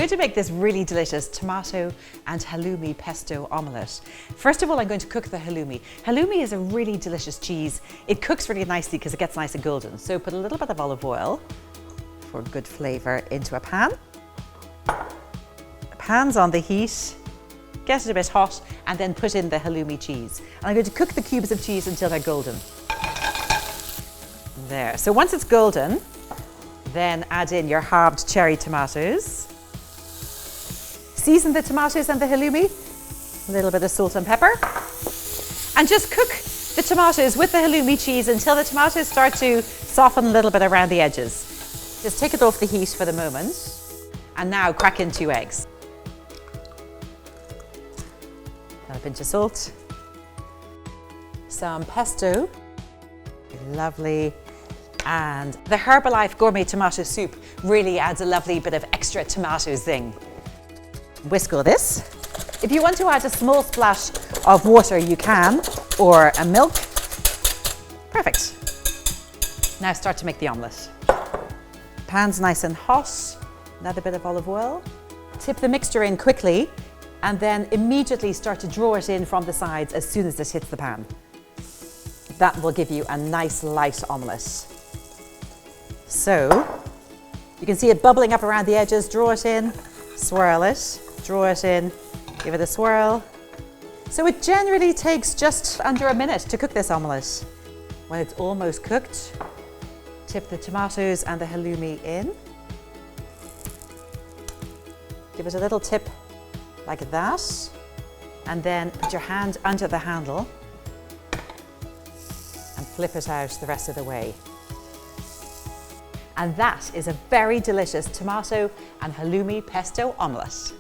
going to make this really delicious tomato and halloumi pesto omelette. First of all, I'm going to cook the halloumi. Halloumi is a really delicious cheese. It cooks really nicely because it gets nice and golden. So put a little bit of olive oil for good flavor into a pan. The pan's on the heat. Get it a bit hot and then put in the halloumi cheese. And I'm going to cook the cubes of cheese until they're golden. There. So once it's golden, then add in your halved cherry tomatoes. Season the tomatoes and the halloumi, a little bit of salt and pepper. And just cook the tomatoes with the halloumi cheese until the tomatoes start to soften a little bit around the edges. Just take it off the heat for the moment. And now crack in 2 eggs. Add a pinch of salt. Some pesto. Lovely. And the Herbalife Gourmet Tomato Soup really adds a lovely bit of extra tomato zing. Whisk all this. If you want to add a small splash of water, you can, or a milk. Perfect. Now start to make the omelette. Pan's nice and hot. Another bit of olive oil. Tip the mixture in quickly and then immediately start to draw it in from the sides as soon as it hits the pan. That will give you a nice light omelette. So you can see it bubbling up around the edges. Draw it in, swirl it, draw it in, give it a swirl. So it generally takes just under a minute to cook this omelette. When it's almost cooked, tip the tomatoes and the halloumi in. Give it a little tip like that, and then put your hand under the handle and flip it out the rest of the way. And that is a very delicious tomato and halloumi pesto omelette.